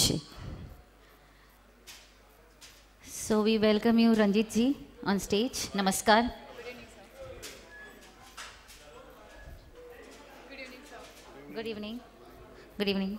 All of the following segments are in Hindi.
Ashi. So we welcome you, Ranjit ji, on stage. Namaskar. Good evening. Good evening.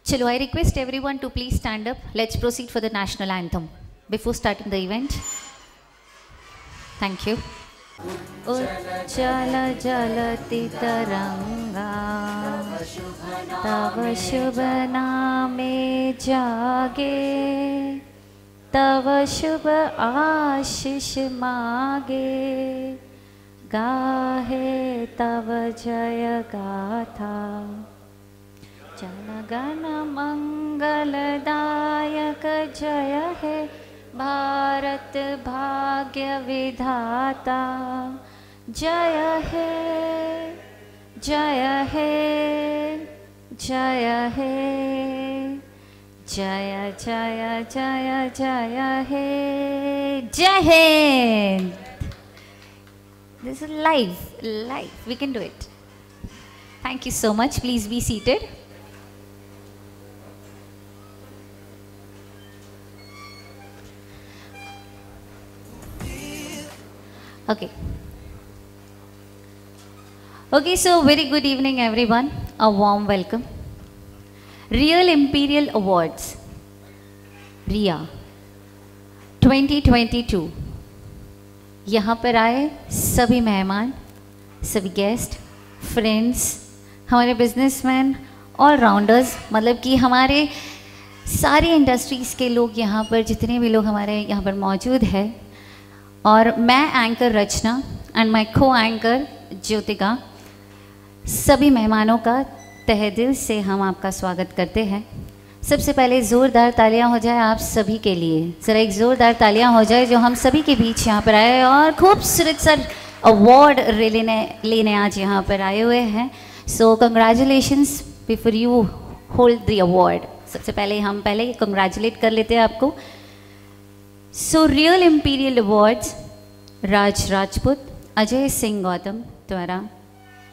Chalo, I request everyone to please stand up. Let's proceed for the national anthem before starting the event. Thank you. Uchala jalati taranga Tava shubha naame jage Tava shubha ashish mage Gahe tava jaya gatha जनगण मंगलदायक जय हे भारत भाग्य विधाता जय हे जय हे जय हे जय जय जय जय हे जय Hind. This is live, we can do it. Thank you so much. Please be seated. Okay. Okay, so very good evening everyone. A warm welcome. Real Imperial Awards, RIA 2022. यहाँ पर आए सभी मेहमान, सभी गेस्ट, फ्रेंड्स, हमारे बिजनेसमैन, ऑल राउंडर्स, मतलब कि हमारे सारी इंडस्ट्रीज़ के लोग यहाँ पर, जितने भी लोग हमारे यहाँ पर मौजूद हैं, और मैं एंकर रचना एंड माय को एंकर ज्योतिका, सभी मेहमानों का तहे दिल से हम आपका स्वागत करते हैं. सबसे पहले ज़ोरदार तालियां हो जाए आप सभी के लिए. ज़रा एक ज़ोरदार तालियां हो जाए जो हम सभी के बीच यहाँ पर आए और खूबसूरत सर अवार्ड लेने आज यहाँ पर आए हुए हैं. So congratulations before you hold the award. सबसे पहले हम कंग्रेचुलेट कर लेते हैं आपको. So real imperial awards Raj Rajput Ajay Singh Gautam द्वारा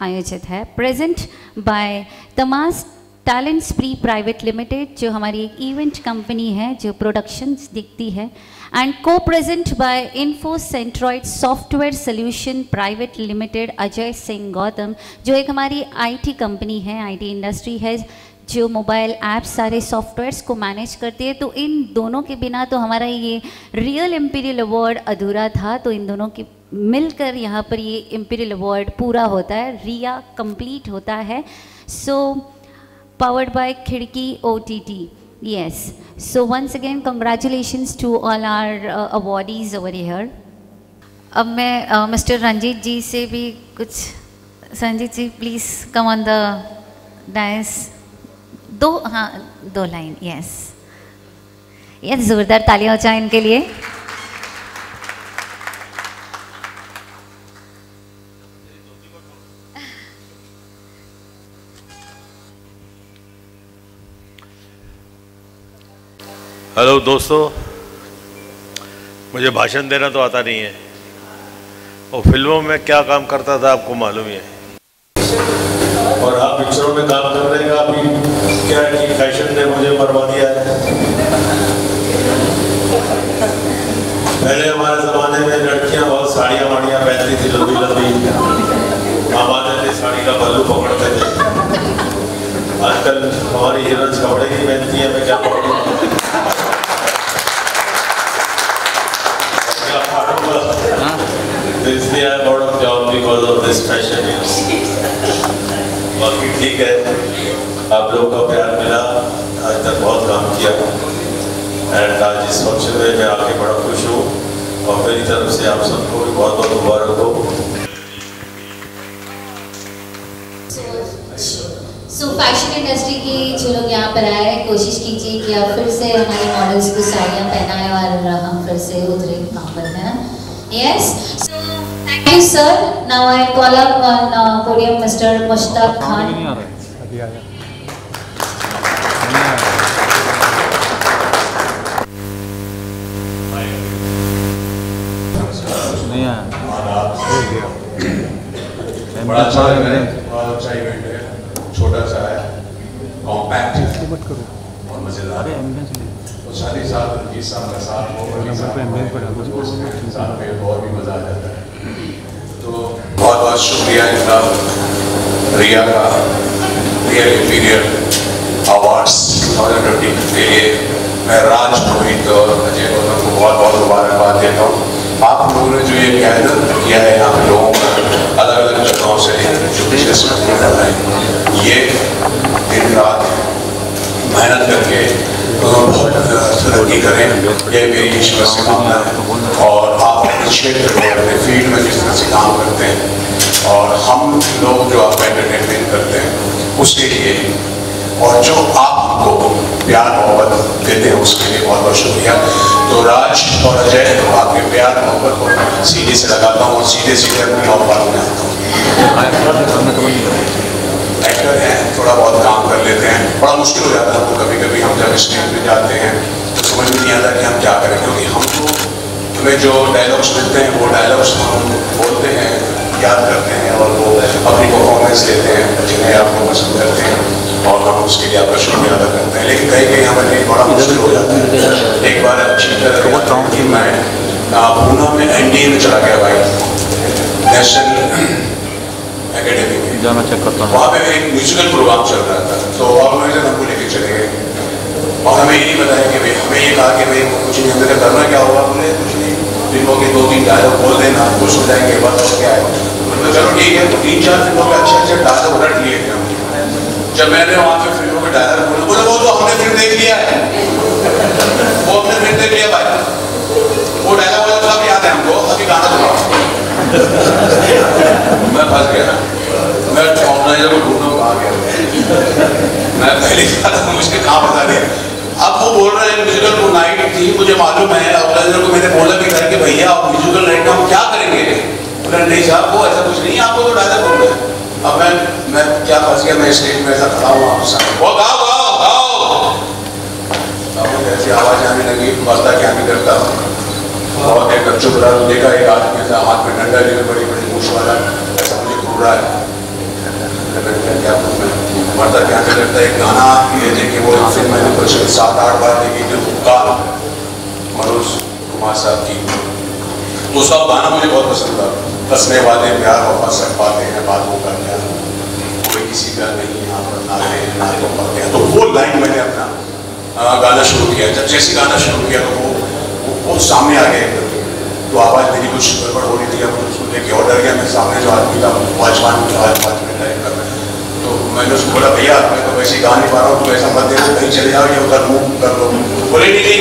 आयोजित है. प्रेजेंट बाय तमास टैलेंट स्प्री प्राइवेट लिमिटेड, जो हमारी एक इवेंट कंपनी है जो प्रोडक्शंस दिखती है, एंड को present by info centroid software solution private limited Ajay Singh Gautam, जो एक हमारी आईटी कंपनी है, आईटी इंडस्ट्री है जो मोबाइल ऐप सारे सॉफ्टवेयर्स को मैनेज करती है. तो इन दोनों के बिना तो हमारा ये रियल इम्पीरियल अवार्ड अधूरा था. तो इन दोनों की मिलकर यहाँ पर ये इम्पीरियल अवार्ड पूरा होता है, रिया कंप्लीट होता है. So powered by Khidki OTT. Yes, so once again congratulations to all our awardees over here. अब मैं मिस्टर रंजीत जी से भी कुछ, Sanjit ji please come on the dais. दो लाइन. यस, जोरदार तालियां हो जाए इनके लिए. हेलो दोस्तों, मुझे भाषण देना तो आता नहीं है और फिल्मों में क्या काम करता था आपको मालूम ही है, और आप पिक्चरों में काम करने का भी क्या कि फैशन ने मुझे मरवा दिया है. पहले हमारे ज़माने में लड़कियां बहुत साड़ियाँ वाड़ियाँ पहनती थी, लंबी लंबी, हम आते थे साड़ी का पल्लू पकड़ते थे. आजकल हमारी हीरोइंस कपड़े नहीं पहनती है, मैं क्या पकड़ूँ. इसलिए I got a job because of this fashion. बाकी ठीक है, आप लोगों का प्यार मिला, आज तक बहुत काम किया, एंड आज इस फंक्शन में मैं आके बड़ा खुश हूँ, और मेरी तरफ से आप सबको भी बहुत बहुत मुबारक हो. सो फैशन इंडस्ट्री के जो लोग यहाँ पर आए, कोशिश कीजिए कि आप फिर से हमारे मॉडल्स को साड़ियाँ पहनाएं और हम फिर से उतरे काम पर, है ना? Yes, so thank you sir. Now I call up on podium mister Mushtaq Khan. बड़ा अच्छा इवेंट है, छोटा सा है, कॉम्पैक्ट है और मजेदार है। और साथ ही साथ इस साल का साथ हो साथ में और भी मजा आ जाता है। तो बहुत बहुत शुक्रिया इनका, रिया का रियल इंपीरियल अवार्ड्स 2020 के लिए मैं राज, रोहित और अजय गौतम को बहुत बहुत मुबारकबाद देता हूँ। आप लोगों ने जो ये क्यादत किया है यहाँ लोगों का अलग अलग जगहों से जो पिछले समय कर रहे हैं, ये दिन रात मेहनत करके बहुत तरक्की करें, ये मेरी ईश्वर से कामना है। और आप अपने क्षेत्र में अपने फील्ड में जिस तरह से काम करते हैं और हम लोग जो आप एंटरटेनमेंट करते हैं उसके लिए, और जो आप हमको प्यार मोहब्बत देते हैं उसके लिए बहुत बहुत शुक्रिया। तो राज और अजय, आपके प्यार मोहब्बत को सीधे से लगाता हूँ और सीधे सीधे अपनी और बात में आता हूँ। एक्टर हैं, थोड़ा बहुत काम कर लेते हैं, बड़ा मुश्किल हो जाता है हमको कभी कभी। हम जब स्टेज पे जाते हैं तो समझ में नहीं आता कि हम क्या करें, क्योंकि हमको हमें जो डायलॉग्स मिलते हैं वो डायलॉग्स हम बोलते हैं, याद करते हैं और वो अपनी परफॉर्मेंस देते हैं जिन्हें आपको पसंद करते हैं और हम उसके लिए आपका शुक्रिया अदा करते हैं। लेकिन कहीं कहीं हमें बड़ा मुश्किल हो जाता है। एक बार अच्छी तरह कि मैं पूना में NDA में चला गया भाई, नेशनल एकेडमी में, वहाँ पे एक म्यूजिकल प्रोग्राम चल रहा था। तो ऑर्गेनाइजर हमको लेके चले गए और हमें ये नहीं बताया कि भाई, हमें ये कहा कि भाई कुछ नहीं, अंदर करना क्या होगा, बोले कुछ नहीं, फिल्मों के 2-3 डायलॉग बोल देना, खुश हो जाएंगे, बस क्या है। तो चलो ठीक है, तो 3-4 फिल्मों के अच्छे डायलॉग रट लिए थे हम। जब मैंने वहाँ पे फिल्मों के डायलॉग बोले, वो तो हमने फिल्म देख लिया है, वो हमने फिल्म देख लिया भाई, वो डायलॉग वाला सब याद है हमको, अभी गाना सुनाओ। मैं फंस गया, मैं ऑर्गेनाइजर को ढूंढूं कहाँ गया, मैं पहले था मुझे कहाँ बता दिया। अब वो बोल रहे हैं म्यूजिकल को नाइट थी, मुझे मालूम है, ऑर्गेनाइजर को मैंने बोला भी था कि भैया आप म्यूजिकल नाइट में हम क्या करेंगे, बोला नहीं साहब वो ऐसा कुछ नहीं, आपको तो डायलॉग बोल रहे हैं। अब मैं क्या फंस गया, मैं स्टेज में ऐसा खड़ा हुआ, वो गाओ गाओ गाओ, अब ऐसी आवाज आने लगी, बस्ता क्या नहीं करता, बहुत एक चुप रहा, देखा एक आदमी ऐसा हाथ में डंडा लेकर बड़ी बड़ी मूछ वाला ऐसा मुझे घूर रहा है, क्या मरता क्या नहीं करता। एक गाना ये देखिए, वो फिल्म मैंने कुछ 7-8 बार देखी थी, उपकार मनोज कुमार साहब की, तो उसका गाना मुझे बहुत पसंद था, कसने वाले प्यार वफा सब पाते हैं, बातों का क्या कोई किसी का नहीं, यहाँ पर नाते हैं नातों का क्या। तो वो लाइन मैंने अपना गाना शुरू किया। जब जैसे गाना शुरू किया तो वो सामने आ गया, तो आवाज़ मेरी कुछ गड़बड़ हो रही थी, अब उसको लेके और डर गया। मैं सामने जो आदमी था वॉचमैन टाइप कर रहा, तो मैंने उसको बोला भैया मैं तो वैसे गा नहीं पा रहा हूँ, तो ऐसा मत देखो, कहीं चले जाओ, ये उधर मूव कर लो। बोले नहीं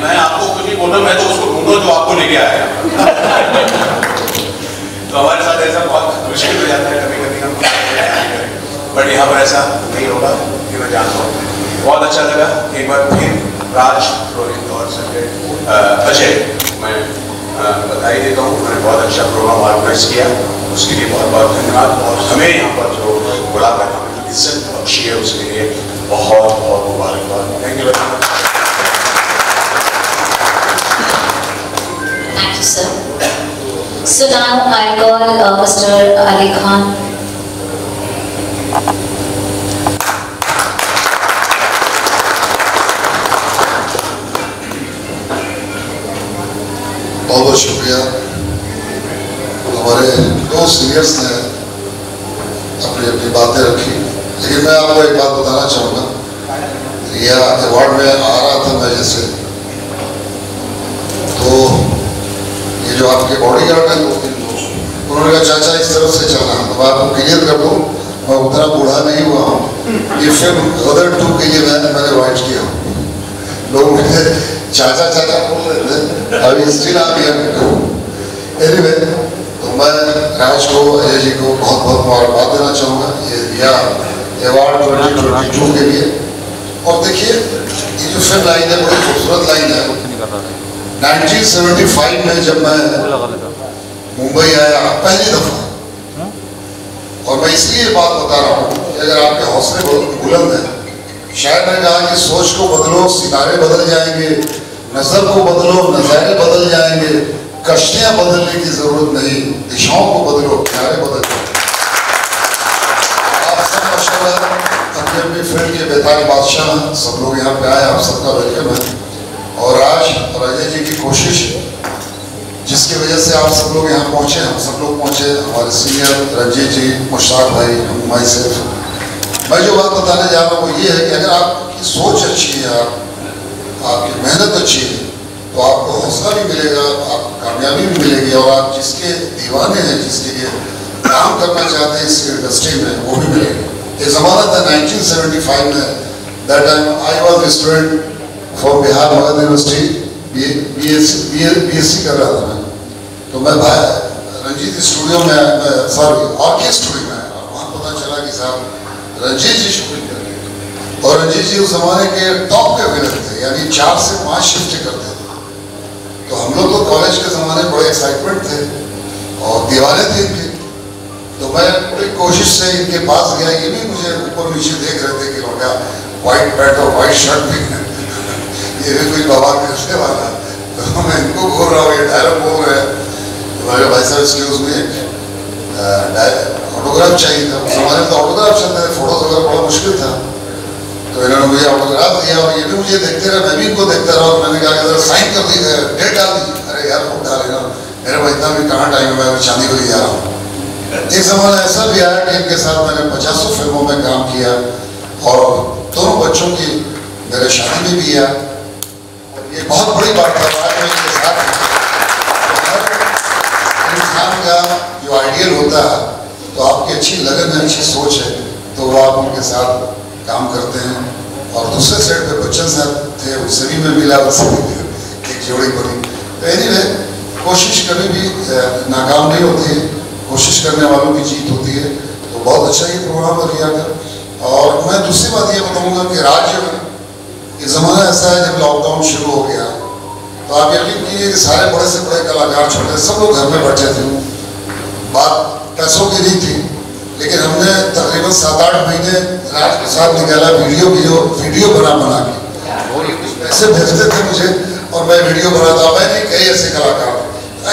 मैं आपको कुछ नहीं बोल रहा, मैं तो उसको ढूंढो जो आपको लेके आया। तो हमारे साथ ऐसा बहुत मुश्किल हो जाता है कभी कभी, हम क्या करें, बट यहाँ पर ऐसा नहीं होगा, कि मैं जानता हूँ। बहुत अच्छा लगा, एक बार फिर राज, रोहित और अजय मैं बधाई देता हूँ, उन्होंने बहुत अच्छा प्रोग्राम ऑर्गेनाइज किया, उसके लिए बहुत बहुत धन्यवाद। और हमें यहाँ पर जो बुलाकर हमें जो इज्जत बख्शी है उसके लिए बहुत बहुत मुबारकबाद। Thank you very much. Thank you, sir. So now I call Mr. Ali Khan. बहुत बहुत शुक्रिया। हमारे 2 सीनियर्स ने अपनी अपनी बातें रखी, लेकिन मैं आपको एक बात बताना चाहूँगा, रिया अवार्ड में आ रहा था मैं जैसे, तो ये जो आपके बॉडीगार्ड हैं 2-3 लोग, उन्होंने कहा चाचा इस तरफ से चलना। तो आपको क्लियर कर दूँ, मैं उतना बूढ़ा नहीं हुआ हूँ, ये फिल्म गदर 2 के लिए मैंने राइट किया। लोग मुझे चाचा चाचा बोल रहे थे, अभी स्टिल आ गया। एनीवे, तो मैं राज को, अजय जी को बहुत बहुत मुबारकबाद देना चाहूँगा। ये रिया अवार्ड 2022 के लिए। और देखिए ये जो फिल्म लाइन है बड़ी खूबसूरत लाइन है। 1975 में जब मैं मुंबई आया पहली दफा, और मैं इसलिए बात बता रहा हूँ कि अगर आपके हौसले बुलंद हैं, शायद मैंने कहा कि सोच को बदलो सितारे बदल जाएंगे, नजर को बदलो नज़ारे बदल जाएंगे, कश्तियां बदलने की जरूरत नहीं, दिशाओं को बदलो किनारे बदल जाएंगे। आप सब माशाल्लाह अपनी अपनी फिल्म के बेताज बादशाह हैं, सब लोग यहाँ पे आए, आप सबका वेलकम है। और राज और अजय जी की कोशिश जिसकी वजह से आप सब लोग यहाँ पहुँचे, हम सब लोग पहुँचे, हमारे सीनियर रंजीत जी, मुश्ताक भाई, माई सेल्फ। मैं जो बात बताने जा रहा हूँ वो ये है कि अगर आपकी सोच अच्छी है, आपकी मेहनत अच्छी है, तो आपको हौसला भी मिलेगा, आपको कामयाबी भी मिलेगी, और आप जिसके दीवाने हैं, जिसके लिए काम करना चाहते हैं इस इंडस्ट्री में, वो भी मिलेगा। एक ज़माना था 1975 में, that time I was student for Bihar Magadh university, BSc कर रहा था मैं। तो मैं भाई रंजीत स्टूडियो में, सॉरी ऑर्के स्टूडियो में, और वहाँ पता चला कि साहब रंजीत जी शूटिंग कर रहे हैं। और रंजीत जी उस जमाने के टॉप के विनर थे, यानी 4 से 5 शिफ्ट करते थे। तो हम लोग तो कॉलेज के ज़माने बड़े एक्साइटमेंट थे और दीवाने थे इनके। तो मैं बड़ी कोशिश से इनके पास गया, ये भी मुझे ऊपर नीचे देख रहे थे कि लौटा वाइट पैंट और वाइट शर्ट भी ये भी कोई बाबा करने वाला। तो मैं इनको बोल रहा हूँ, ये डायलॉग बोल रहे हैं, तो भाई साहब एक्सक्यूज मी, ऑटोग्राफ चाहिए था। उस जमाने में तो ऑटोग्राफ चलते थे, फोटोज वगैरह बड़ा मुश्किल था। तो इन्होंने मुझे ऑटोग्राफ दिया और ये भी मुझे देखते रहे, मैं भी इनको देखता रहा। और मैंने कहा कि साइन कर दी, डेट डाल दी। अरे यार वोट डालेगा, मेरे भाई इतना भी कहाँ टाइम है, मैं चांदी को ले जा रहा हूँ। एक जमाना ऐसा भी आया कि इनके साथ मैंने 50 फिल्मों में काम किया, और दोनों बच्चों की मेरे शादी में भी किया। ये बहुत बड़ी बात है, आज मैं इनके साथ इंसान का जो आइडियल होता है, तो आपकी अच्छी लगन है, अच्छी सोच है, तो वो आप उनके साथ काम करते हैं। और दूसरे साइड पे बच्चन साहब थे, उनसे भी मैं मिला, उनसे भी एक जोड़ी बनी। तो एनीवे कोशिश कभी भी नाकाम नहीं होती है, कोशिश करने वालों की जीत होती है। तो बहुत अच्छा ये प्रोग्राम है रिया का। और मैं दूसरी बात ये बताऊँगा कि राज्य में ये ज़माना ऐसा है, जब लॉकडाउन शुरू हो गया तो आप यकीन कीजिए कि सारे बड़े से बड़े कलाकार, छोटे, सब लोग घर में बैठे थे। बात पैसों की नहीं थी, लेकिन हमने तकरीबन 7-8 महीने राज के साथ निकाला वीडियो बना के पैसे भेजते थे मुझे, और मैं वीडियो बनाता। मैं नहीं, कई ऐसे कलाकार,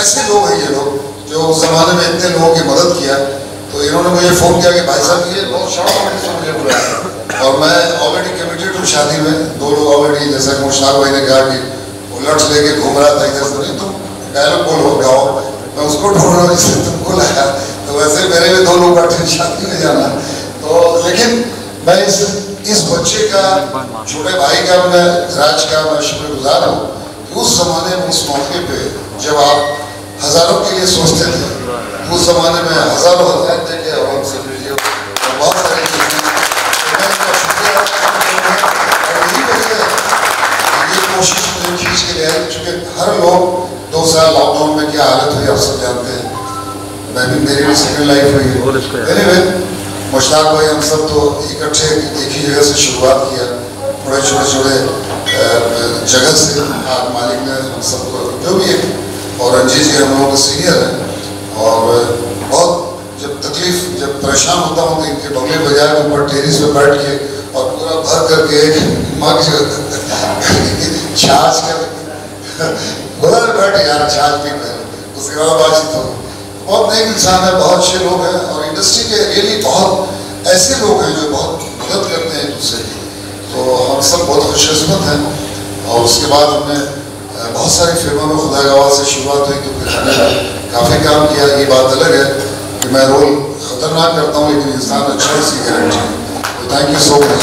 ऐसे लोग हैं ये लोग जो उस ज़माने में इतने लोगों की मदद किया। तो इन्होंने मुझे फ़ोन किया कि भाई साहब ये बहुत शौक से मुझे बुलाया, और मैं ऑलरेडी कमिटेड हूँ शादी में। 2 लोग ऑलरेडी, जैसा मुश्ताक भाई ने कहा कि वो लट्स लेके घूम रहा था इधर से, नहीं तुम डायलॉग बोलो गाओ, मैं उसको ढूंढ रहा हूँ जिससे तुमको लाया। तो वैसे मेरे भी 2 लोग बैठे शादी में जाना। तो लेकिन मैं इस बच्चे का, छोटे भाई का, मैं राज का मैं शुक्रगुजार हूँ कि उस जमाने में, उस मौके पे जब आप हज़ारों के लिए सोचते थे, उस जमाने में हज़ारों हज़ार देखे और हमसे वीडियो बहुत सारी चीज़ें। मैं इनका शुक्रिया और यही वजह है ये कोशिश मुझे खींच के ले आई, चूँकि हर लोग 2 साल लॉकडाउन में क्या हालत हुई आप सब जानते हैं। मैं भी, मेरी भी सेकेंड लाइफ हुई है। एनीवे मुश्ताक भाई, हम सब तो इकट्ठे एक ही जगह से शुरुआत किया, बड़े छोटे जगह से मालिक ने हम सबको जो भी है। और रंजीत जी हम लोगों के सीनियर हैं, और बहुत जब तकलीफ, जब परेशान होता हूँ तो इनके बंगले बजाय के ऊपर टेरिस पे बैठ के और पूरा भर करके एक मग छाछ कर बोला बैठ यार छाछ पी में, उसके बाद बातचीत हो। बहुत नेक इंसान है, बहुत अच्छे लोग हैं, और इंडस्ट्री के रियली बहुत ऐसे लोग हैं जो बहुत मदद करते हैं एक दूसरे की। तो हम सब बहुत खुशकिस्मत हैं। और उसके बाद हमने बहुत सारी फिल्मों में खुदा गवाह से शुरुआत हुई, तो फिर हमने काफ़ी काम किया। ये बात अलग है कि मैं रोल खतरनाक करता हूँ, लेकिन इंसान अच्छा है, इसकी गारंटी है। तो थैंक यू सो मच।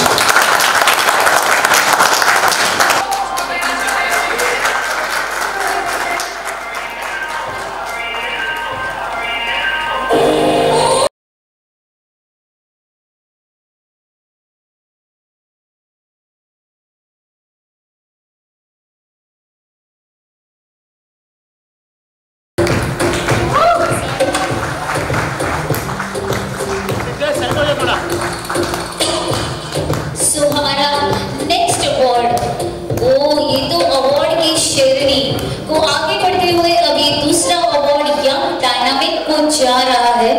जा रहा है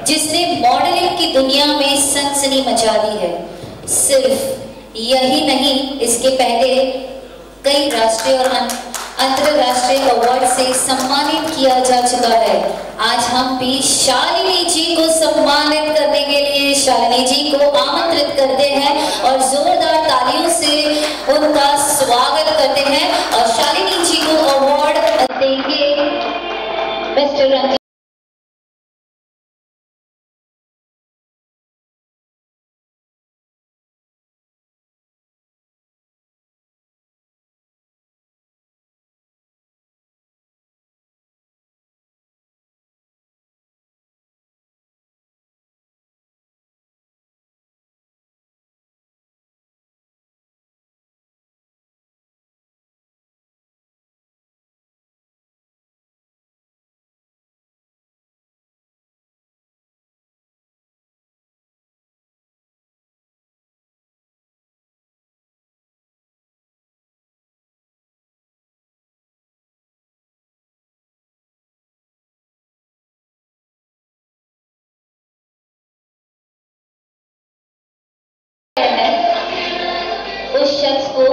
जिसने मॉडलिंग की दुनिया में सनसनी मचा दी है। सिर्फ यही नहीं, इसके पहले कई राष्ट्रीय और अंतरराष्ट्रीय अवार्ड से सम्मानित किया जा चुका है। आज हम भी शालिनी जी को सम्मानित करने के लिए शालिनी जी को आमंत्रित करते हैं और जोरदार तालियों से उनका स्वागत करते हैं और शालिनी जी को अवार्ड देंगे मिस्टर रंजीत। उस शख्स को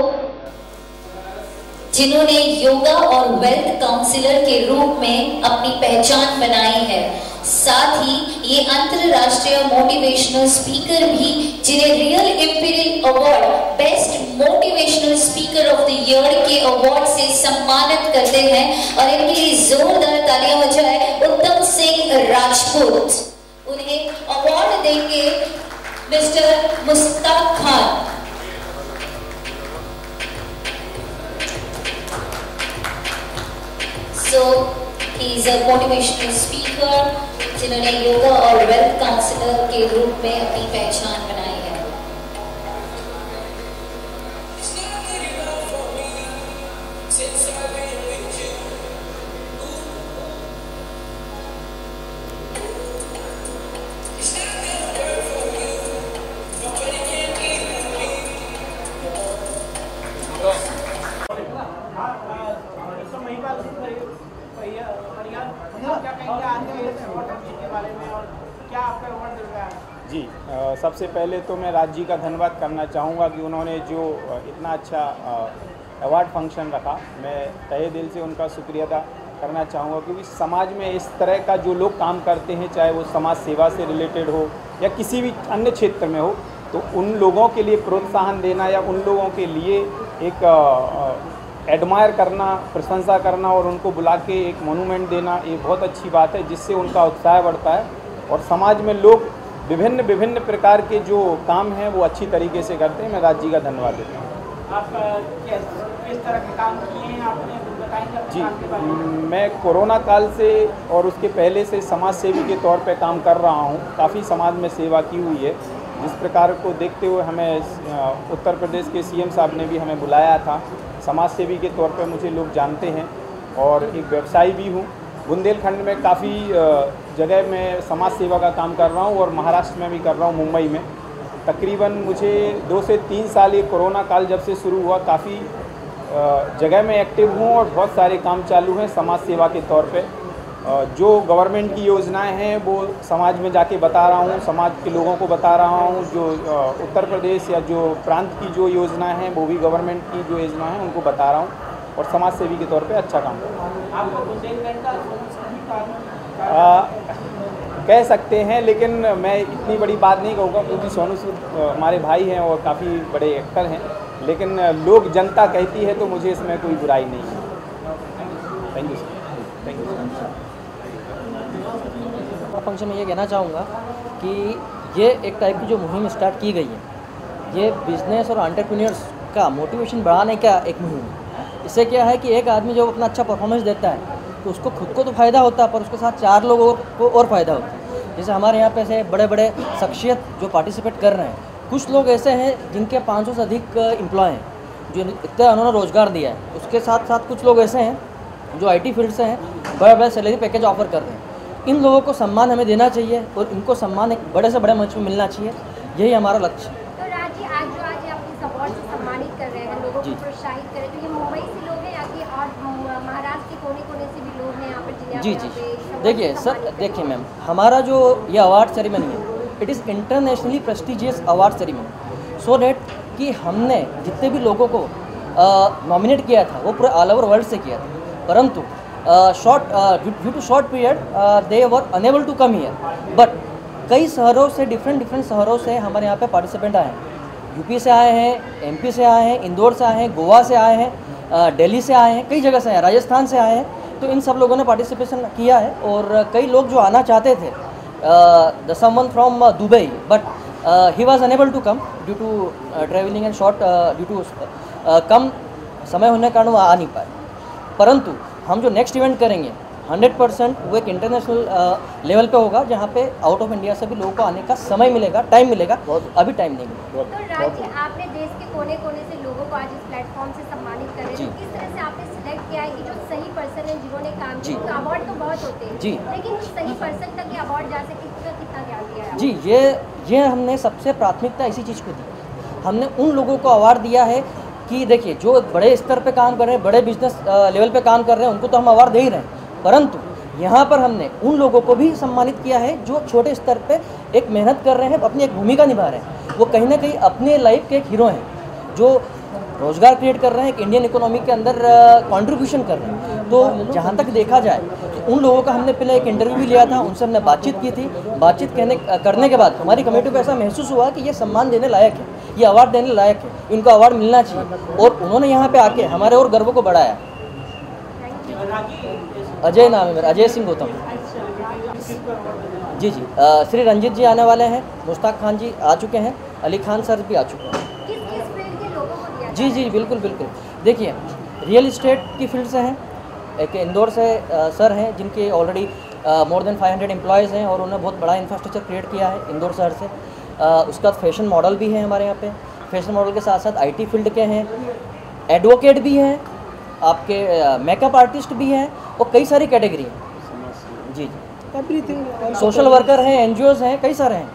जिन्होंने योगा और वेल्थ काउंसलर के रूप में अपनी पहचान बनाई है। साथ ही ये अंतरराष्ट्रीय मोटिवेशनल स्पीकर भी, जिन्हें real imperial award best motivational speaker of the year के अवार्ड से सम्मानित करते हैं और इनके लिए जोरदार तालियां हो जाए। उत्तम सिंह राजपूत, उन्हें अवार्ड देंगे mister Mushtaq Khan. So he is a motivational speaker जिन्होंने योगा और वेल्थ काउंसलर के रूप में अपनी पहचान बनाई है। जी, सबसे पहले तो मैं राज जी का धन्यवाद करना चाहूँगा कि उन्होंने जो इतना अच्छा अवार्ड फंक्शन रखा। मैं तहे दिल से उनका शुक्रिया अदा करना चाहूँगा, क्योंकि समाज में इस तरह का जो लोग काम करते हैं, चाहे वो समाज सेवा से रिलेटेड हो या किसी भी अन्य क्षेत्र में हो, तो उन लोगों के लिए प्रोत्साहन देना या उन लोगों के लिए एक एडमायर करना, प्रशंसा करना और उनको बुला के एक मोनूमेंट देना, ये बहुत अच्छी बात है, जिससे उनका उत्साह बढ़ता है और समाज में लोग विभिन्न प्रकार के जो काम हैं वो अच्छी तरीके से करते हैं। मैं राज जी का धन्यवाद देता हूँ। आप किस तरह के काम किए हैं आपने बताएंगे? जी, मैं कोरोना काल से और उसके पहले से समाज सेवी के तौर पे काम कर रहा हूँ। काफ़ी समाज में सेवा की हुई है। जिस प्रकार को देखते हुए हमें उत्तर प्रदेश के सीएम साहब ने भी हमें बुलाया था। समाज सेवी के तौर पे मुझे लोग जानते हैं और एक व्यवसायी भी हूँ। बुंदेलखंड में काफ़ी जगह मैं समाज सेवा का काम कर रहा हूँ और महाराष्ट्र में भी कर रहा हूँ, मुंबई में। तकरीबन मुझे 2 से 3 साल ये कोरोना काल जब से शुरू हुआ, काफ़ी जगह में एक्टिव हूँ और बहुत सारे काम चालू हैं समाज सेवा के तौर पे। जो गवर्नमेंट की योजनाएं हैं वो समाज में जाके बता रहा हूँ, समाज के लोगों को बता रहा हूँ। जो उत्तर प्रदेश या जो प्रांत की जो योजनाएं हैं वो भी गवर्नमेंट की जो योजनाएं हैं उनको बता रहा हूँ और समाज सेवी के तौर पे अच्छा काम कर रहा हूँ। कह सकते हैं, लेकिन मैं इतनी बड़ी बात नहीं कहूँगा क्योंकि सोनू सूद हमारे भाई हैं और काफ़ी बड़े एक्टर हैं, लेकिन लोग जनता कहती है तो मुझे इसमें कोई बुराई नहीं है। Thank you sir, thank you. Function में ये कहना चाहूँगा कि ये एक टाइप की जो मुहिम स्टार्ट की गई है, ये बिजनेस और एंटरप्रेन्योर्स का मोटिवेशन बढ़ाने का एक मुहिम है। इससे क्या है कि एक आदमी जो अपना अच्छा परफॉर्मेंस देता है तो उसको खुद को तो फ़ायदा होता है, पर उसके साथ 4 लोगों को और फ़ायदा होता है। जैसे हमारे यहाँ पे से बड़े बड़े शख्सियत जो पार्टिसिपेट कर रहे हैं, कुछ लोग ऐसे हैं जिनके 500 से अधिक एम्प्लॉय हैं, जो इतना उन्होंने रोज़गार दिया है। उसके साथ साथ कुछ लोग ऐसे हैं जो IT फील्ड से हैं, बड़े बड़े सैलरी पैकेज ऑफर कर रहे हैं। इन लोगों को सम्मान हमें देना चाहिए और इनको सम्मान एक बड़े से बड़े मंच में मिलना चाहिए, यही हमारा लक्ष्य है। तो राज जी, आज जो आप इस अवार्ड से सम्मानित कर रहे हैं, लोगों को प्रोत्साहित कर रहे हैं, तो ये मुंबई से लोग हैं या कि और महाराष्ट्र के कोने कोने से भी लोग हैं यहाँ पर जिन्हें जी देखिए सर, देखिए मैम, हमारा जो ये अवार्ड सेरेमनी है, it is internationally prestigious award ceremony, so that कि हमने जितने भी लोगों को नॉमिनेट किया था वो पूरे ऑल ओवर वर्ल्ड से किया था, परंतु due to short period they were unable to come here, but कई शहरों से डिफरेंट शहरों से हमारे यहाँ पे पार्टिसिपेंट आए हैं। यूपी से आए हैं, एमपी से आए हैं, इंदौर से आए हैं, गोवा से आए हैं, दिल्ली से आए हैं, कई जगह से आए हैं, राजस्थान से आए हैं। तो इन सब लोगों ने पार्टिसिपेशन किया है और कई लोग जो आना चाहते थे, the someone from Dubai, but he was unable to come due to travelling and short, due to कम समय होने के कारण वो आ नहीं पाए। परंतु हम जो नेक्स्ट इवेंट करेंगे 100% वो एक इंटरनेशनल लेवल पे होगा, जहाँ पे आउट ऑफ इंडिया से भी लोगों को आने का समय मिलेगा, टाइम मिलेगा। अभी टाइम नहीं मिलेगा। तो राज जी, आपने देश के कोने कोने से लोगों को आज इस प्लेटफॉर्म से सम्मानित कर रहे हैं, तो किस तरह से आपने सिलेक्ट किया है कि जो सही पर्सन है जिन्होंने काम किया? तो अवार्ड तो बहुत होते हैं जी, लेकिन सही पर्सन तक ये अवार्ड जा सके, कितना ध्यान दिया है? जी, ये हमने सबसे प्राथमिकता इसी चीज़ को दी। हमने उन लोगों को अवार्ड दिया है कि देखिए, जो बड़े स्तर पे काम कर रहे हैं, बड़े बिजनेस लेवल पे काम कर रहे हैं, उनको तो हम अवार्ड दे ही रहे हैं, परंतु यहाँ पर हमने उन लोगों को भी सम्मानित किया है जो छोटे स्तर पे एक मेहनत कर रहे हैं, अपनी एक भूमिका निभा रहे हैं। वो कहीं ना कहीं अपने लाइफ के एक हीरो हैं, जो रोज़गार क्रिएट कर रहे हैं, एक इंडियन इकोनॉमी के अंदर कंट्रीब्यूशन कर रहे हैं। तो जहाँ तक देखा जाए तो उन लोगों का हमने पहले एक इंटरव्यू भी लिया था, उनसे हमने बातचीत की थी। बातचीत करने के बाद हमारी कमेटी को ऐसा महसूस हुआ कि ये सम्मान देने लायक है, ये अवार्ड देने लायक है, इनको अवार्ड मिलना चाहिए, और उन्होंने यहाँ पे आके हमारे और गर्व को बढ़ाया। अजय नाम है मेरा, अजय सिंह गौतम। जी, श्री रंजीत जी आने वाले हैं, मुश्ताक खान जी आ चुके हैं, अली खान सर भी आ चुके हैं। किस फील्ड के लोगों को दिया? जी, बिल्कुल। देखिए, रियल इस्टेट की फील्ड से हैं, एक इंदौर से सर हैं जिनके ऑलरेडी मोर देन 500 एम्प्लॉयज़ हैं और उन्होंने बहुत बड़ा इंफ्रास्ट्रक्चर क्रिएट किया है इंदौर शहर से। उसके बाद फैशन मॉडल भी हैं हमारे यहाँ पे, फैशन मॉडल के साथ साथ IT फील्ड के हैं, एडवोकेट भी हैं, आपके मेकअप आर्टिस्ट भी हैं, और कई सारी कैटेगरी हैं। जी, एवरीथिंग, सोशल वर्कर हैं, NGOs हैं, कई सारे हैं।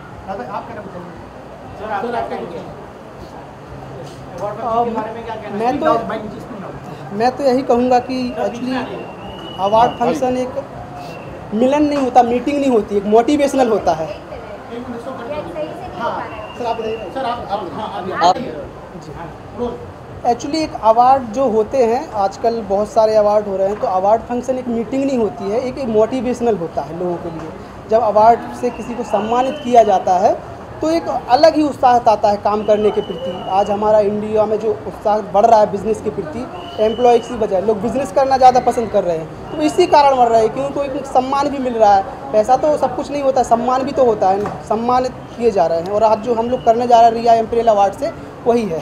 मैं तो यही कहूँगा कि एक्चुअली अवार्ड फंक्शन एक मिलन नहीं होता, मीटिंग नहीं होती, एक मोटिवेशनल होता है। एक्चुअली एक अवार्ड जो होते हैं, आजकल बहुत सारे अवार्ड हो रहे हैं, तो अवार्ड फंक्शन एक मीटिंग नहीं होती है, एक मोटिवेशनल होता है लोगों के लिए। जब अवार्ड से किसी को सम्मानित किया जाता है तो एक अलग ही उत्साह आता है काम करने के प्रति। आज हमारा इंडिया में जो उत्साह बढ़ रहा है बिज़नेस के प्रति, एम्प्लॉय की बजाय लोग बिज़नेस करना ज़्यादा पसंद कर रहे हैं, तो इसी कारण बढ़ रहा है कि उनको एक सम्मान भी मिल रहा है। पैसा तो सब कुछ नहीं होता, सम्मान भी तो होता है, सम्मानित किए जा रहे हैं। और आज जो हम लोग करने जा रहे हैं रिया एम्पेरियल अवार्ड से, वही है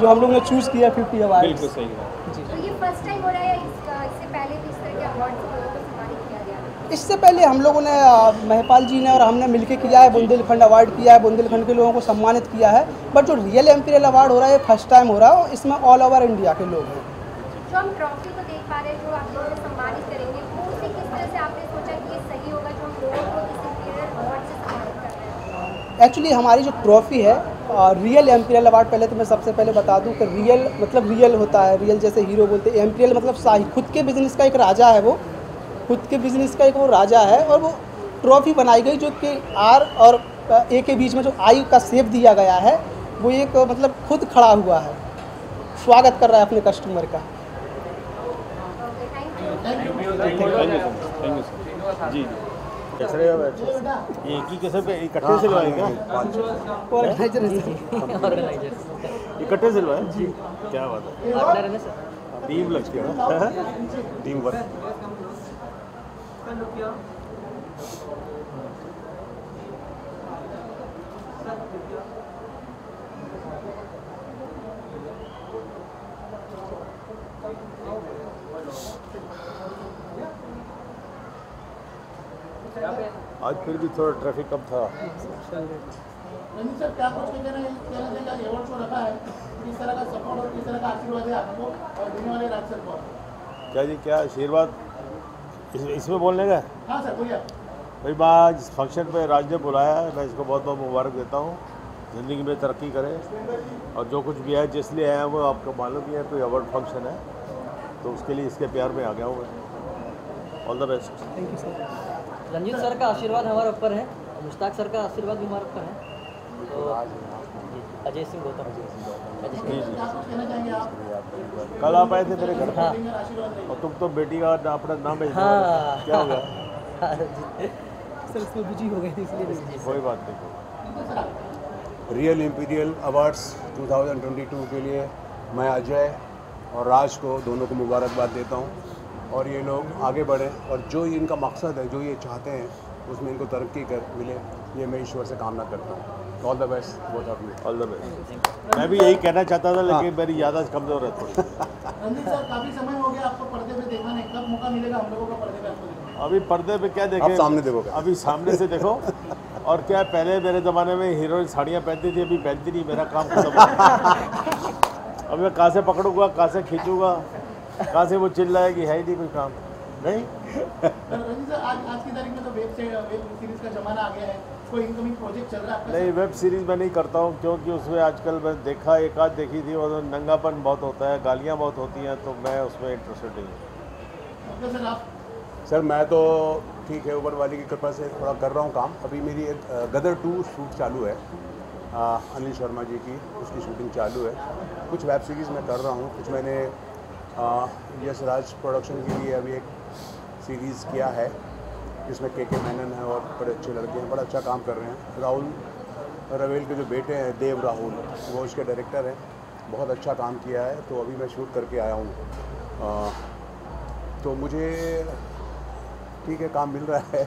जो हम लोग ने चूज़ किया 50 अवार्ड। बिल्कुल सही है जी। तो ये फर्स्ट टाइम हो रहा है, इससे पहले भी इस तरह के अवार्ड को सम्मानित किया गया? इससे पहले हम लोगों ने महिपाल जी ने और हमने मिलके किया है, बुंदेलखंड अवार्ड किया है, बुंदेलखंड के लोगों को सम्मानित किया है। बट जो रियल एम्पेरियल अवार्ड हो रहा है फर्स्ट टाइम हो रहा है, और इसमें ऑल ओवर इंडिया के लोग हैं। जो हम ट्रॉफी को देख पा रहे हैं, जो आप लोगों ने सम्मानित करेंगे, वो उसे किस तरह से आपने सोचा कि ये सही होगा जो हम लोगों को इस एम्पेरियल अवार्ड से सम्मानित कर रहे हैं? एक्चुअली हमारी जो ट्रॉफ़ी है रियल एम्पेरियल अवार्ड, पहले तो मैं सबसे पहले बता दूं कि रियल मतलब रियल होता है, रियल जैसे हीरो बोलते हैं, एम्पेरियल मतलब शाही, खुद के बिजनेस का एक राजा है, वो खुद के बिजनेस का एक वो राजा है। और वो ट्रॉफ़ी बनाई गई जो कि R और A के बीच में जो I का शेप दिया गया है, वो एक मतलब खुद खड़ा हुआ है, स्वागत कर रहा है अपने कस्टमर का। जी कैसे ये एक ही कैसे पे इकट्ठे सिलवाए क्या? ऑर्गेनाइजर इकट्ठे सिलवाए जी, क्या बात है, पार्टनर है ना सर। टीम लगती है ना, टीम वर्क। आज फिर भी थोड़ा ट्रैफिक कम था। रंजीत सर, क्या कुछ कहना है, अवार्ड शो रखा है, किस तरह का सपोर्ट और किस तरह का आशीर्वाद है आपको और देने वाले राज सर को? क्या जी, क्या आशीर्वाद इसमें बोलने का? हाँ सर, बोलिए। भाई मैं आज इस फंक्शन पे राज ने बुलाया है, मैं इसको बहुत बहुत मुबारक देता हूँ, ज़िंदगी में तरक्की करे। और जो कुछ भी है जिस लिए आया वो आपको मालूम ही है, कोई अवार्ड फंक्शन है, तो उसके लिए इसके प्यार में आ गया हूँ मैं। All the best. Thank you sir. Ranjit sir का आशीर्वाद हमारे ऊपर है, मुश्ताक सर का आशीर्वाद भी हमारे ऊपर है, तो अजय सिंह गौतम कल आप आए थे मेरे घर। हाँ और तुम तो बेटी का अपना नाम भेज हाँ क्या होगा? सर इसमें बिजी हो गए थे इसलिए। कोई बात नहीं। रियल इम्पीरियल अवार्ड्स 2022 के लिए मैं अजय और राज को दोनों को मुबारकबाद देता हूँ, और ये लोग आगे बढ़ें और जो इनका मकसद है, जो ये चाहते हैं उसमें इनको तरक्की कर मिले, ये मैं ईश्वर से कामना करता हूँ। All the best both of you. All the best. मैं भी यही कहना चाहता था, लेकिन मेरी याददाश्त कमजोर है थोड़ी। रंजीत सर, काफी समय हो गया आपको पर्दे पे देखा नहीं, कब मौका मिलेगा हम लोगों को पर्दे पे आपको देखने? अभी पर्दे पे क्या देखें? अब सामने देखोगे। अभी सामने से देखो। और क्या पहले मेरे ज़माने में हीरोइन साड़ियाँ पहनती थी, अभी पहनती नहीं। मेरा काम खत्म हो गया। अब मैं कहाँ से पकड़ूंगा, कहाँ से खींचूंगा, कहाँ से वो चिल्लाएगी, है ही नहीं कोई काम नहीं। रंजीत सर, आज की तारीख में तो वेब सीरीज का जमाना आ गया है, कोई इनकमिंग प्रोजेक्ट चल रहा है आपका? नहीं, वेब सीरीज़ मैं नहीं करता हूँ, क्योंकि उसमें आजकल मैं देखा, एक आध देखी थी, और नंगापन बहुत होता है, गालियाँ बहुत होती हैं, तो मैं उसमें इंटरेस्टेड नहीं हूँ। सर आप? सर मैं तो ठीक है, ऊपर वाली की कृपा से थोड़ा कर रहा हूँ काम। अभी मेरी एक गदर 2 शूट चालू है, अनिल शर्मा जी की, उसकी शूटिंग चालू है। कुछ वेब सीरीज़ मैं कर रहा हूँ, कुछ मैंने यश राज प्रोडक्शन के लिए अभी एक सीरीज़ किया है, जिसमें के मेनन है और बड़े अच्छे लड़के हैं, बड़ा अच्छा काम कर रहे हैं। राहुल रवेल के जो बेटे हैं, देव राहुल, वो उसके डायरेक्टर हैं, बहुत अच्छा काम किया है। तो अभी मैं शूट करके आया हूँ, तो मुझे ठीक है, काम मिल रहा है।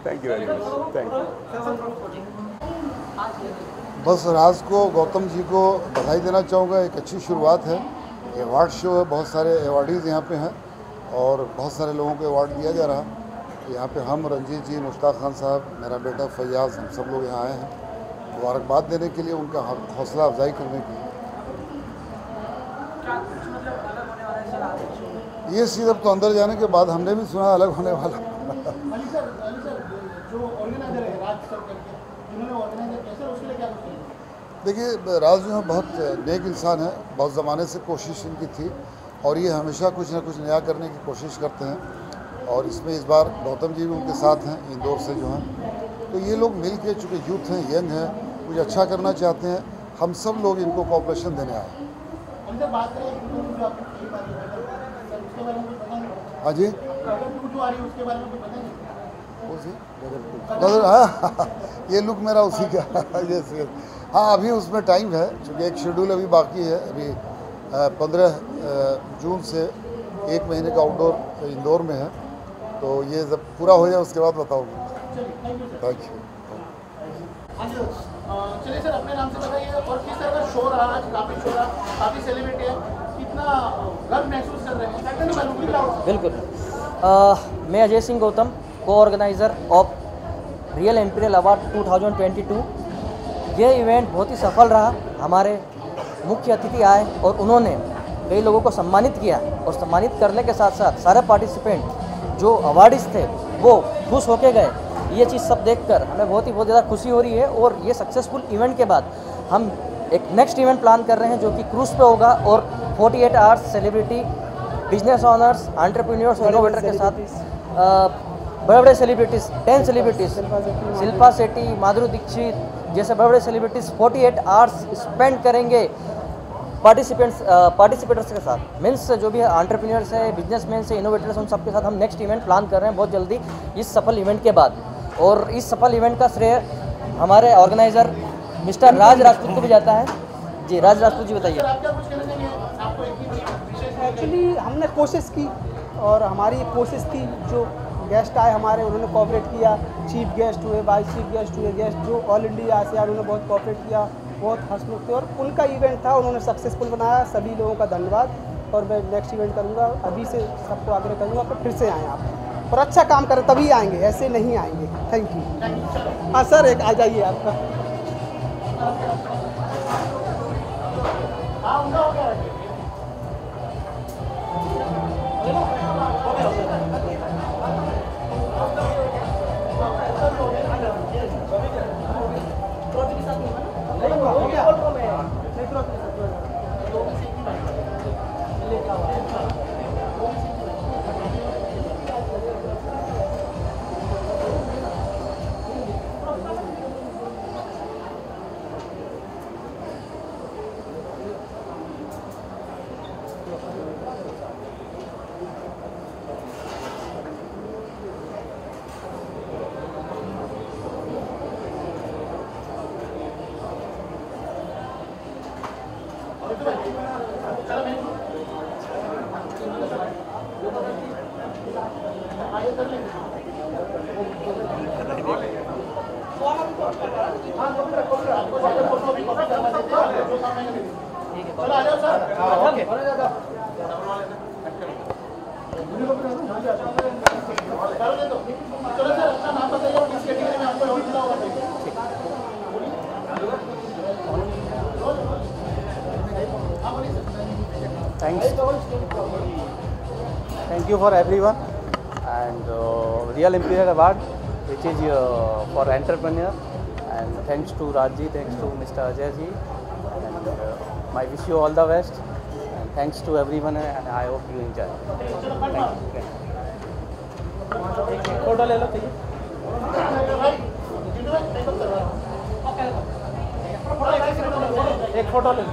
Thank you very much, thank you. बस राज को, गौतम जी को बधाई देना चाहूँगा। एक अच्छी शुरुआत है, अवार्ड शो है, बहुत सारे अवार्डीज़ यहाँ पे हैं और बहुत सारे लोगों को अवार्ड दिया जा रहा है। यहाँ पे हम, रंजीत जी, मुश्ताक खान साहब, मेरा बेटा फैयाज, हम सब लोग यहाँ आए हैं मुबारकबाद देने के लिए, उनका हौसला अफजाई करने के लिए। ये चीज़ अब तो अंदर जाने के बाद हमने भी सुना अलग होने वाला। अली सर, जो ऑर्गेनाइजर है राज सर करके, जिन्होंने ऑर्गेनाइजर किया सर, उसके लिए क्या कुछ? देखिए, राज जो है बहुत नेक इंसान है, बहुत ज़माने से कोशिश इनकी थी और ये हमेशा कुछ ना कुछ नया करने की कोशिश करते हैं। और इसमें इस बार गौतम जी भी उनके साथ हैं, इंदौर से जो हैं। तो ये लोग मिल के, चूँकि यूथ हैं, यंग हैं, कुछ अच्छा करना चाहते हैं, हम सब लोग इनको कोऑपरेशन देने आए। हाँ जी, हाँ, ये लुक मेरा उसी का। जैसे हाँ, अभी उसमें टाइम है, चूँकि एक शेड्यूल अभी बाकी है। अभी 15 जून से 1 महीने का आउटडोर इंदौर में है, तो ये जब पूरा हो जाए उसके बाद बताऊँगा। Thank you. चलिए सर, अपने नाम से बताइए और किस तरह का शो रहा आज? काफ़ी शो रहा, काफ़ी सेलिब्रिटी है, कितना गर्व महसूस कर रहे हैं? बिल्कुल। मैं अजय सिंह गौतम, को organiser of real imperial award 2022। ये इवेंट बहुत ही सफल रहा। हमारे मुख्य अतिथि आए और उन्होंने कई लोगों को सम्मानित किया, और सम्मानित करने के साथ साथ सारे पार्टिसिपेंट जो अवार्डिस्ट थे वो खुश होके गए। ये चीज़ सब देखकर हमें बहुत ज़्यादा खुशी हो रही है। और ये सक्सेसफुल इवेंट के बाद हम एक नेक्स्ट इवेंट प्लान कर रहे हैं, जो कि क्रूज़ पे होगा, और 48 hours celebrity, business honours, entrepreneurs, innovator के साथ बड़े बड़े सेलिब्रिटीज़, 10 सेलिब्रिटीज़, शिल्पा शेट्टी, माधुरी दीक्षित जैसे बड़े बड़े सेलिब्रिटीज़ 48 आवर्स स्पेंड करेंगे पार्टिसिपेटर्स के साथ। मीन्स जो भी एंटरप्रेन्योर्स है, बिजनेसमैन है, इनोवेटर्स, उन सबके साथ हम नेक्स्ट इवेंट प्लान कर रहे हैं बहुत जल्दी, इस सफल इवेंट के बाद। और इस सफल इवेंट का श्रेय हमारे ऑर्गेनाइज़र मिस्टर राज राजपूत को भी जाता है। जी, राज राजपूत जी बताइए। एक्चुअली हमने कोशिश की, और हमारी कोशिश थी, जो गेस्ट आए हमारे उन्होंने कोऑपरेट किया, चीफ गेस्ट हुए, वाइस चीफ गेस्ट हुए, गेस्ट जो ऑल इंडिया से आए उन्होंने बहुत कोऑपरेट किया, बहुत हंसमुख थे, और उनका इवेंट था, उन्होंने सक्सेसफुल बनाया। सभी लोगों का धन्यवाद। और मैं नेक्स्ट इवेंट करूँगा, अभी से सबको आग्रह करूँगा फिर से आएँ आप, और अच्छा काम करें तभी आएंगे, ऐसे नहीं आएंगे। Thank you. हाँ सर, एक आ जाइए आपका। चलो आ जाओ सर। ओके चलो सर, अपना नाम बताइए और किस कैटेगरी में आपको अवार्ड मिला होगा। Thank you for everyone, and Real Imperial Award, which is for entrepreneur, and thanks to Rajji, thanks to Mr. Ajay ji, and I wish you all the best, and thanks to everyone, and I hope you enjoy. Thank you. Photo ले लो ठीक है, एक फोटो ले लो।